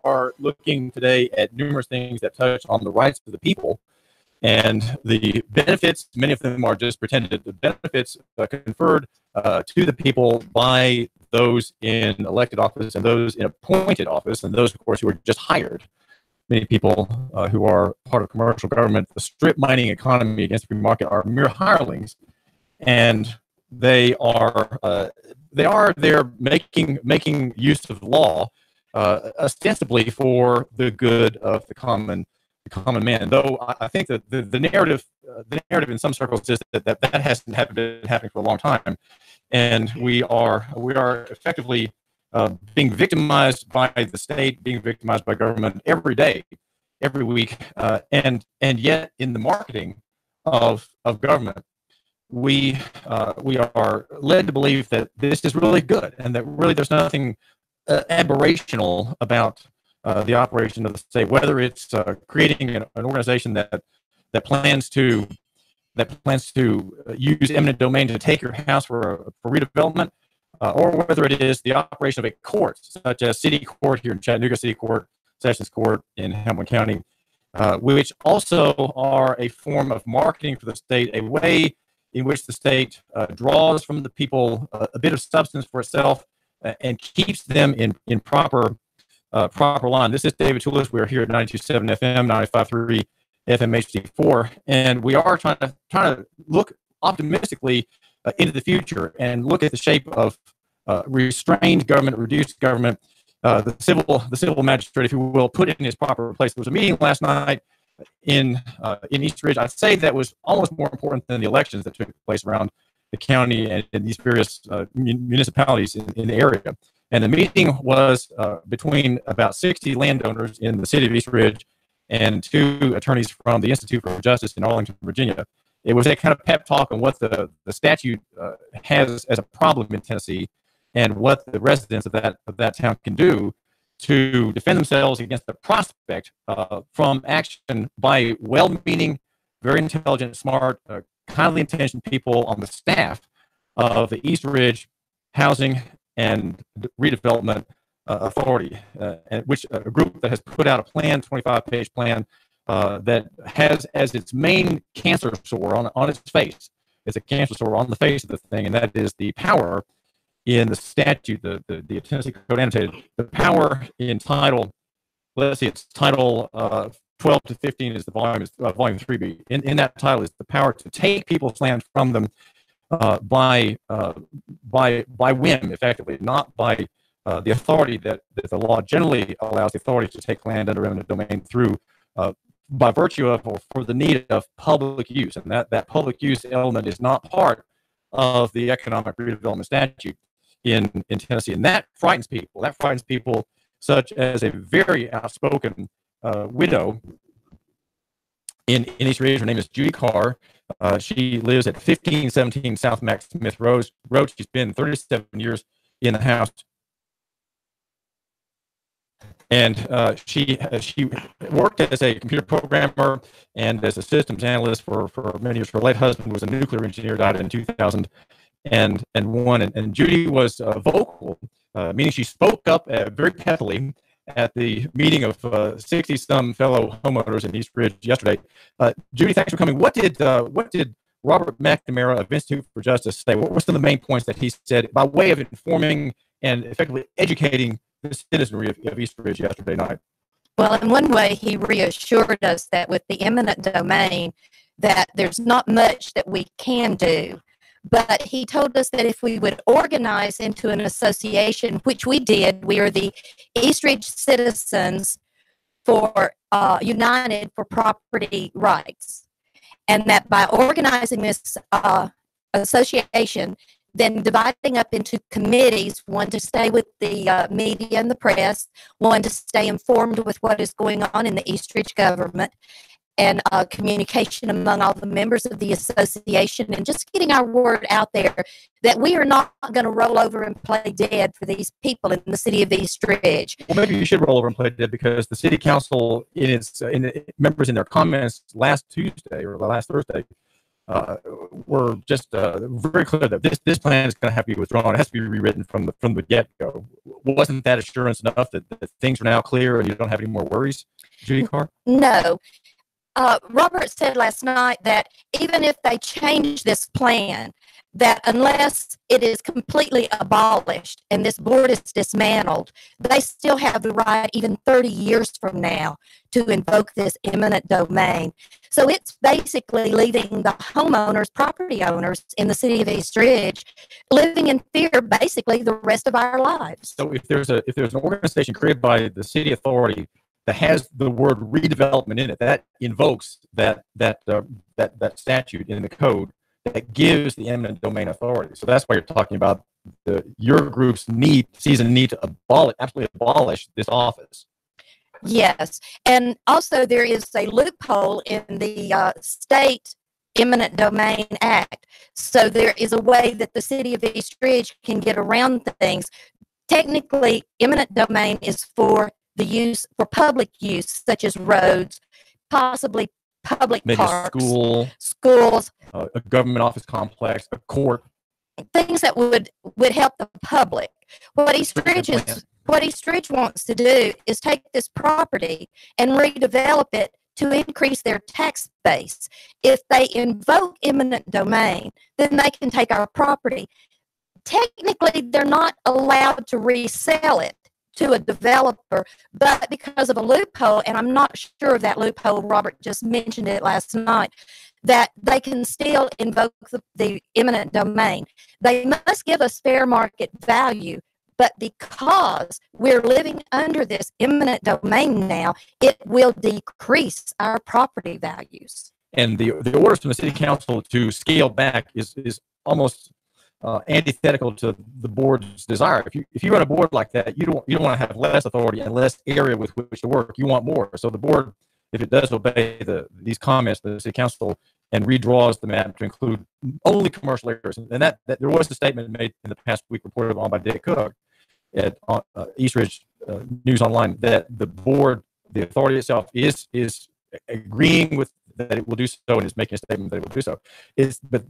are looking today at numerous things that touch on the rights of the people. And the benefits, many of them are just pretended. The benefits conferred to the people by those in elected office and those in appointed office, and those, of course, who are just hired. Many people who are part of commercial government, the strip mining economy against the free market, are mere hirelings, and they're making use of law ostensibly for the good of the common man. Though I think that the narrative in some circles is that hasn't been happening for a long time, and we are effectively being victimized by the state, being victimized by government every day, every week, and yet in the marketing of government, we are led to believe that this is really good, and that really there's nothing aberrational about the operation of the state, whether it's creating an organization that plans to use eminent domain to take your house for redevelopment, or whether it is the operation of a court, such as City Court here in Chattanooga, City Court, Sessions Court in Hamilton County, which also are a form of marketing for the state, a way in which the state draws from the people a bit of substance for itself and keeps them in proper line. This is David Toulis. We're here at 92.7 FM, 95.3 FM HD4, and we are trying to look optimistically into the future and look at the shape of restrained government, reduced government, the civil magistrate, if you will, put in his proper place. There was a meeting last night in East Ridge. I'd say that was almost more important than the elections that took place around the county and these various municipalities in the area. And the meeting was between about 60 landowners in the city of East Ridge and 2 attorneys from the Institute for Justice in Arlington, Virginia. It was a kind of pep talk on what the statute has as a problem in Tennessee, and what the residents of that town can do to defend themselves against the prospect from action by well-meaning, very intelligent, smart, kindly intentioned people on the staff of the East Ridge Housing and Redevelopment Authority, which a group that has put out a plan, 25-page plan, that has as its main cancer sore on its face. It's a cancer sore on the face of the thing, and that is the power in the statute, the Tennessee Code annotated, the power in title, let's see, it's title 12 to 15 is the volume, is volume 3B. In that title is the power to take people's land from them by whim, effectively, not by the authority that the law generally allows the authority to take land under eminent domain through by virtue of or for the need of public use. And that public use element is not part of the economic redevelopment statute in Tennessee. And that frightens people. That frightens people such as a very outspoken widow in East Ridge. Her name is Judy Carr. She lives at 1517 South Max Smith Road. She's been 37 years in the house. And she worked as a computer programmer and as a systems analyst for many years. Her late husband was a nuclear engineer, died in 2001. And Judy was vocal, meaning she spoke up very peppily at the meeting of 60-some fellow homeowners in East Ridge yesterday. Judy, thanks for coming. What did Robert McNamara of Institute for Justice say? What were some of the main points that he said by way of informing and effectively educating the citizenry of East Ridge yesterday night? Well, in one way, he reassured us that with the eminent domain, that there's not much that we can do. But he told us that if we would organize into an association, which we did, we are the East Ridge Citizens for United for Property Rights, and that by organizing this association, then dividing up into committees, one to stay with the media and the press, one to stay informed with what is going on in the East Ridge government, and communication among all the members of the association, and just getting our word out there that we are not going to roll over and play dead for these people in the city of East Ridge. Well, maybe you should roll over and play dead, because the city council, members in their comments last Tuesday or last Thursday, were just very clear that this plan is going to have to be withdrawn. It has to be rewritten from the get-go. Wasn't that assurance enough that things are now clear and you don't have any more worries, Judy Carr? No. Robert said last night that even if they change this plan, that unless it is completely abolished and this board is dismantled, they still have the right, even 30 years from now, to invoke this eminent domain. So it's basically leaving the homeowners, property owners in the city of East Ridge, living in fear basically the rest of our lives. So if there's an organization created by the city authority that has the word redevelopment in it, that invokes that statute in the code that gives the eminent domain authority. So that's why you're talking about your group's sees a need to absolutely abolish this office. Yes, and also there is a loophole in the state eminent domain act. So there is a way that the city of East Ridge can get around things. Technically, eminent domain is for the use for public use, such as roads, possibly public maybe parks, schools, a government office complex, a court, things that would help the public. What East Ridge wants to do is take this property and redevelop it to increase their tax base. If they invoke eminent domain, then they can take our property. Technically, they're not allowed to resell it to a developer, but because of a loophole, and I'm not sure of that loophole, Robert just mentioned it last night, that they can still invoke the eminent domain. They must give us fair market value, but because we're living under this eminent domain now, it will decrease our property values. And the orders from the city council to scale back is almost antithetical to the board's desire. If you run a board like that, you don't want to have less authority and less area with which to work. You want more. So the board, if it does obey these comments, the city council, and redraws the map to include only commercial areas, and that there was a statement made in the past week reported on by Dick Cook at East Ridge News Online that the board, the authority itself, is agreeing with that it will do so and is making a statement that it will do so.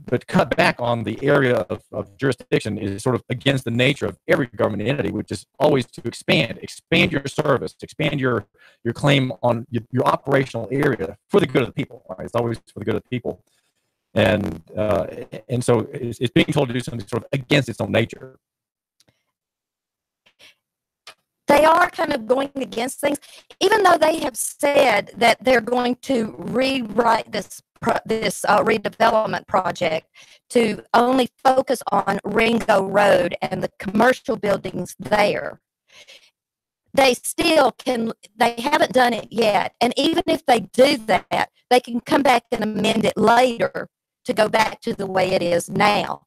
But cut back on the area of jurisdiction is sort of against the nature of every government entity, which is always to expand your service, expand your claim on your operational area for the good of the people. Right? It's always for the good of the people, and so it's being told to do something sort of against its own nature. They are kind of going against things, even though they have said that they're going to rewrite this redevelopment project to only focus on Ringo Road and the commercial buildings there. They haven't done it yet. And even if they do that, they can come back and amend it later to go back to the way it is now.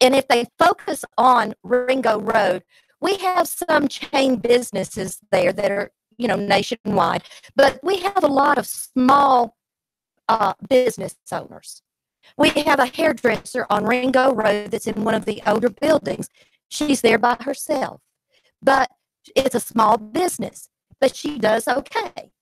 And if they focus on Ringo Road, we have some chain businesses there that are, nationwide, but we have a lot of small business owners. We have a hairdresser on Ringo Road that's in one of the older buildings. She's there by herself, but it's a small business, but she does okay.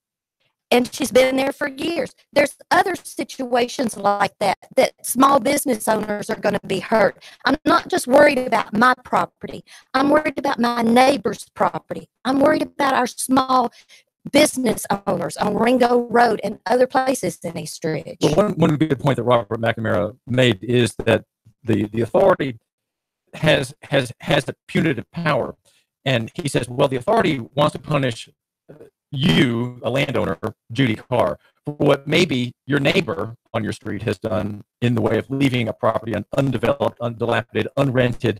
And she's been there for years. There's other situations like that small business owners are going to be hurt. I'm not just worried about my property. I'm worried about my neighbor's property. I'm worried about our small business owners on Ringo Road and other places in East Ridge. Well, one good point that Robert McNamara made is that the authority has a punitive power. And he says, well, the authority wants to punish you, a landowner, Judy Carr, for what maybe your neighbor on your street has done in the way of leaving a property undeveloped, undilapidated, unrented,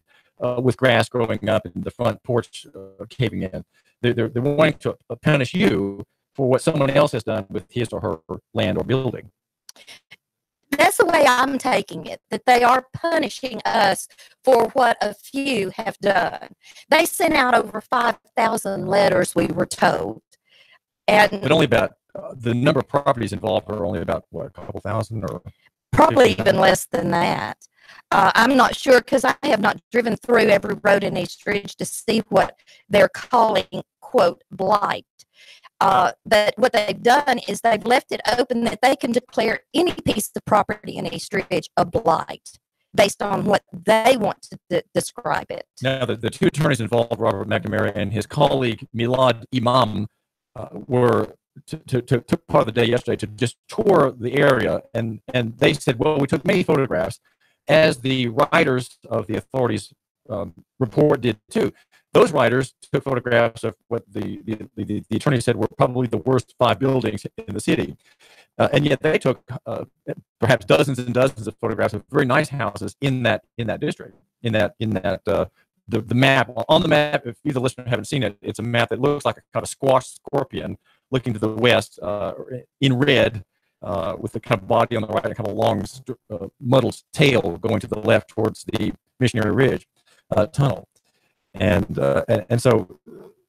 with grass growing up and the front porch caving in. They're wanting to punish you for what someone else has done with his or her land or building. That's the way I'm taking it, that they are punishing us for what a few have done. They sent out over 5,000 letters, we were told. But only about the number of properties involved are only about a couple thousand, or probably even less than that. I'm not sure because I have not driven through every road in East Ridge to see what they're calling, quote, blight. but what they've done is they've left it open that they can declare any piece of property in East Ridge a blight based on what they want to describe it. Now, the two attorneys involved, Robert McNamara and his colleague Milad Imam, were took part of the day yesterday to just tour the area, and they said, well, we took many photographs, as the writers of the authorities' report did too. Those writers took photographs of what the attorney said were probably the worst 5 buildings in the city, and yet they took perhaps dozens and dozens of photographs of very nice houses in that district. The map, on the map, if you the listener haven't seen it, it's a map that looks like a kind of squashed scorpion looking to the west in red, with the kind of body on the right and kind of long muddled tail going to the left towards the Missionary Ridge tunnel. And so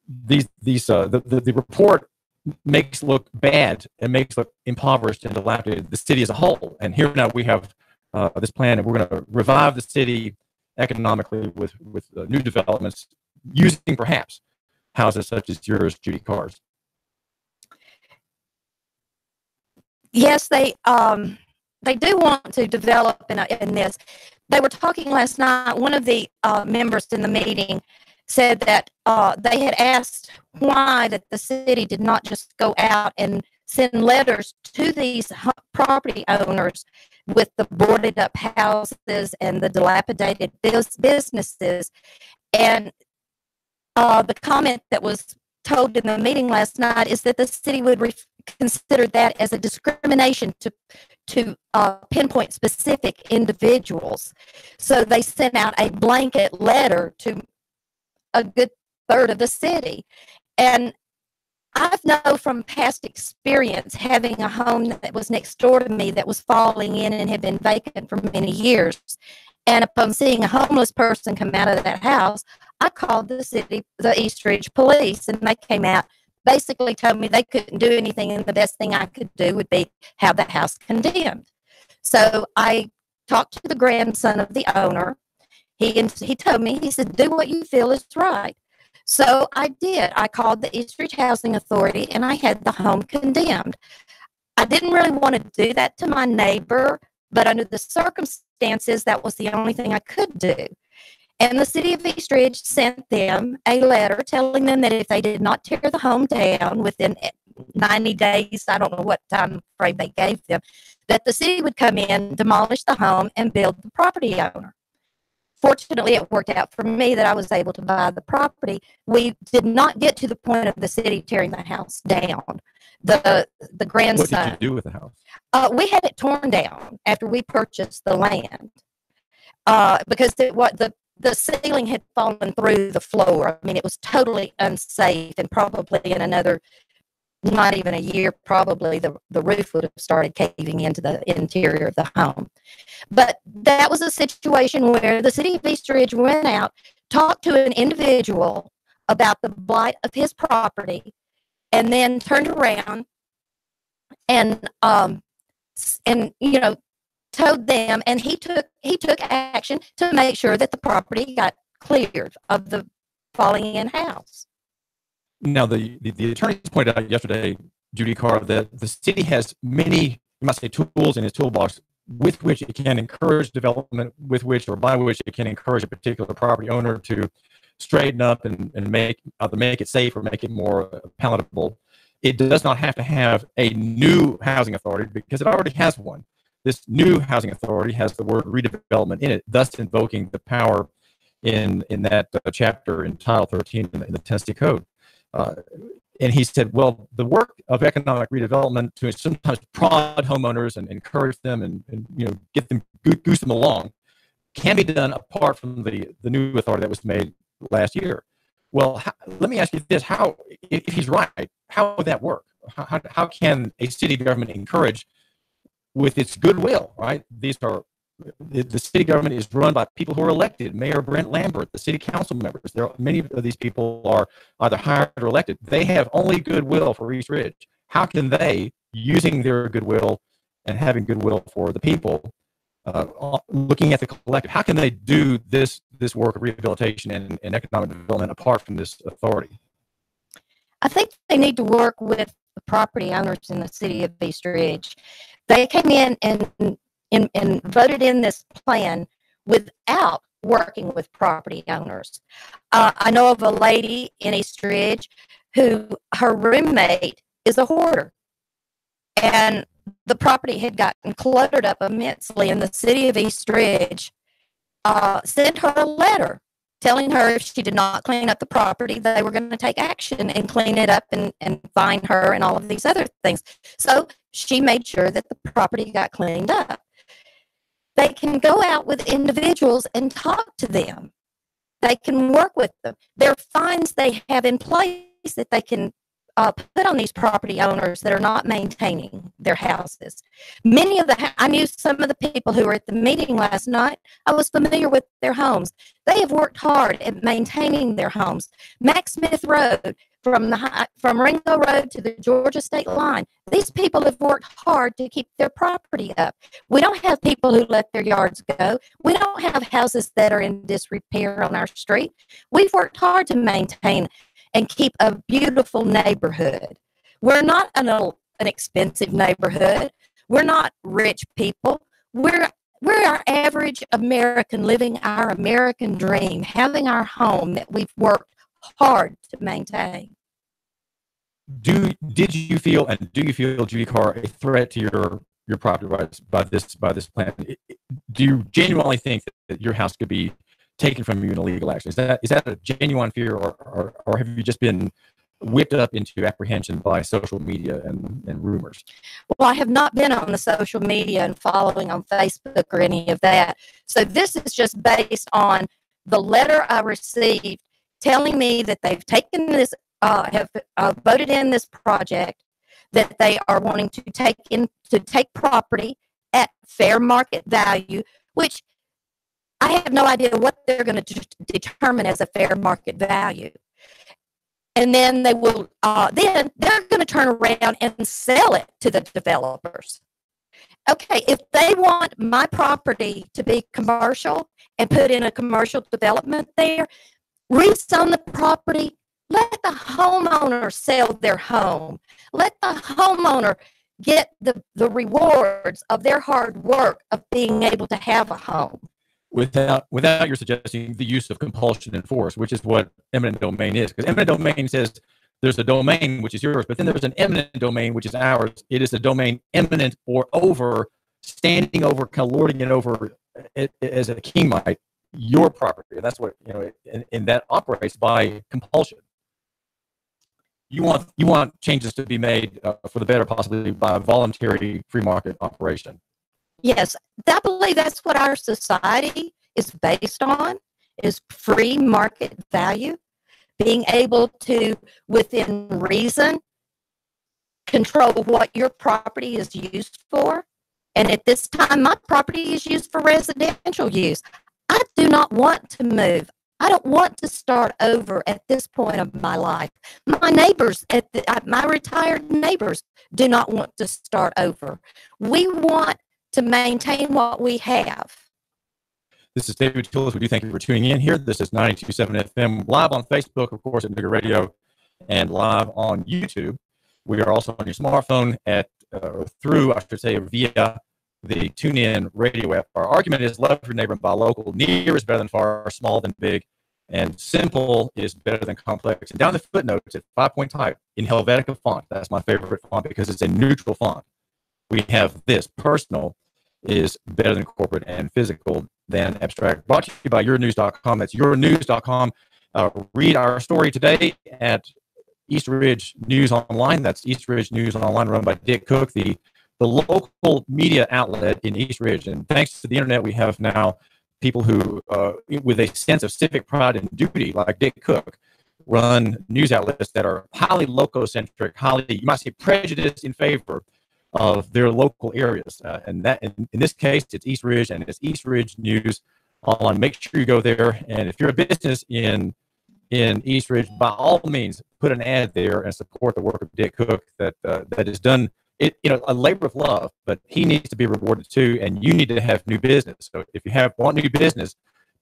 the report makes look bad and makes look impoverished and dilapidated the city as a whole. And here now we have this plan, and we're going to revive the city economically with new developments, using perhaps houses such as yours, Judy Carr's. Yes, they do want to develop in this. They were talking last night. One of the members in the meeting said that they had asked why that the city did not just go out and send letters to these property owners with the boarded up houses and the dilapidated businesses. And the comment that was told in the meeting last night is that the city would consider that as a discrimination to pinpoint specific individuals. So they sent out a blanket letter to a good third of the city. And I've known from past experience, having a home that was next door to me that was falling in and had been vacant for many years. And upon seeing a homeless person come out of that house, I called the East Ridge police, and they came out, basically told me they couldn't do anything, and the best thing I could do would be have the house condemned. So I talked to the grandson of the owner. He told me, he said, do what you feel is right. So I did. I called the East Ridge Housing Authority, and I had the home condemned. I didn't really want to do that to my neighbor, but under the circumstances, that was the only thing I could do. And the city of East Ridge sent them a letter telling them that if they did not tear the home down within 90 days, I don't know what time frame they gave them, that the city would come in, demolish the home, and build the property owner. Fortunately, it worked out for me that I was able to buy the property. We did not get to the point of the city tearing the house down. The grandson. What did you do with the house? We had it torn down after we purchased the land, because the ceiling had fallen through the floor. I mean, it was totally unsafe, and probably in another, not even a year, probably the roof would have started caving into the interior of the home. But that was a situation where the city of East Ridge went out, talked to an individual about the blight of his property, and then turned around and told them, and he took action to make sure that the property got cleared of the falling in house. Now, the attorneys pointed out yesterday, Judy Carr, that the city has many, you might say, tools in its toolbox with which it can encourage development, with which or by which it can encourage a particular property owner to straighten up and either make it safe or make it more palatable. It does not have to have a new housing authority because it already has one. This new housing authority has the word redevelopment in it, thus invoking the power in that chapter in Title 13 in the Tennessee Code. And he said, well, the work of economic redevelopment to sometimes prod homeowners and encourage them and get them, goose them along, can be done apart from the new authority that was made last year. Well, let me ask you this: if he's right, how would that work? How can a city government encourage with its goodwill? Right? The city government is run by people who are elected. Mayor Brent Lambert, the city council members. Many of these people are either hired or elected. They have only goodwill for East Ridge. How can they, using their goodwill and having goodwill for the people, looking at the collective, how can they do this work of rehabilitation and economic development apart from this authority? I think they need to work with the property owners in the city of East Ridge. They came in and voted in this plan without working with property owners. I know of a lady in East Ridge who her roommate is a hoarder, and the property had gotten cluttered up immensely, and the city of East Ridge sent her a letter telling her if she did not clean up the property, they were going to take action and clean it up and fine her and all of these other things. So she made sure that the property got cleaned up. They can go out with individuals and talk to them. They can work with them. There are fines they have in place that they can put on these property owners that are not maintaining their houses. Many of I knew some of the people who were at the meeting last night. I was familiar with their homes. They have worked hard at maintaining their homes. Max Smith Road, from Ringo Road to the Georgia state line, these people have worked hard to keep their property up. We don't have people who let their yards go. We don't have houses that are in disrepair on our street. We've worked hard to maintain and keep a beautiful neighborhood. We're not an expensive neighborhood. We're not rich people. We're our average American living our American dream, having our home that we've worked hard to maintain. Did you feel, and do you feel, Judy Carr, a threat to your property rights by this plan? Do you genuinely think that your house could be taken from you in illegal action? Is that a genuine fear, or have you just been whipped up into apprehension by social media and rumors? Well, I have not been on the social media and following on Facebook or any of that. So this is just based on the letter I received telling me that they've taken this, have voted in this project, that they are wanting to take property at fair market value, which I have no idea what they're going to determine as a fair market value. And then they will, then they're going to turn around and sell it to the developers. Okay, if they want my property to be commercial and put in a commercial development there, rezone the property, let the homeowner sell their home. Let the homeowner get the rewards of their hard work of being able to have a home. Without your suggesting the use of compulsion and force, which is what eminent domain is. Because eminent domain says there's a domain which is yours, but then there's an eminent domain which is ours. It is a domain eminent or over, standing over, kind of lording it over as a king might, your property. And that's what, and that operates by compulsion. You want changes to be made for the better, possibly by a voluntary free market operation. Yes, I believe that's what our society is based on, is free market value, being able to, within reason, control what your property is used for. And at this time, my property is used for residential use. I do not want to move. I don't want to start over at this point of my life. My neighbors, my retired neighbors, do not want to start over. We want to maintain what we have. This is David Tillis. We do thank you for tuning in here. This is 92.7 FM, live on Facebook, of course, at Nigger Radio, and live on YouTube. We are also on your smartphone via the TuneIn radio app. Our argument is love your neighbor and buy local. Near is better than far, small than big, and simple is better than complex. And down the footnotes at 5-point type in Helvetica font. That's my favorite font because it's a neutral font. We have this: personal is better than corporate, and physical than abstract. Brought to you by yournews.com. That's yournews.com. Read our story today at East Ridge News Online. That's East Ridge News Online, run by Dick Cook, the local media outlet in East Ridge. And thanks to the internet, we have now people who, with a sense of civic pride and duty, like Dick Cook, run news outlets that are highly loco-centric, you might say, prejudiced in favor of their local areas. And that, in this case, it's East Ridge, and it's East Ridge News Online. Make sure you go there. And if you're a business in East Ridge, by all means, put an ad there and support the work of Dick Cook that is done. A labor of love, but he needs to be rewarded too, and you need to have new business. So if you want new business,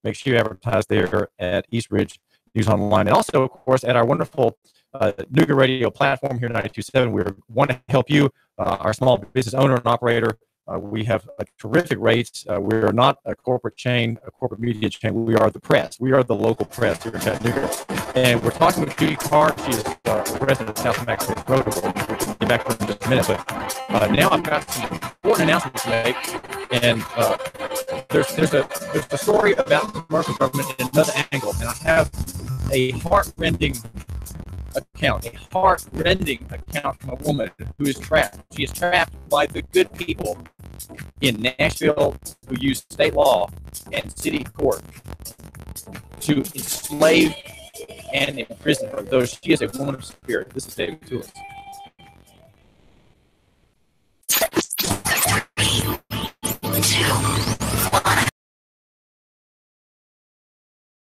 make sure you advertise there at East Ridge News Online, and also, of course, at our wonderful Nuga Radio platform here, 92.7. We want to help you, our small business owner and operator. We have terrific rates. We are not a corporate chain, a corporate media chain. We are the press. We are the local press here in Chattanooga. And we're talking with Judy Clark. She's the president of South Max Protocol. We'll get back to her in just a minute. But now I've got some important announcements to make. And there's a story about commercial government in another angle. And I have a heart-rending account from a woman who is trapped. She is trapped by the good people in Nashville who use state law and city court to enslave and imprison her, though she is a woman of spirit. This is David Tulis.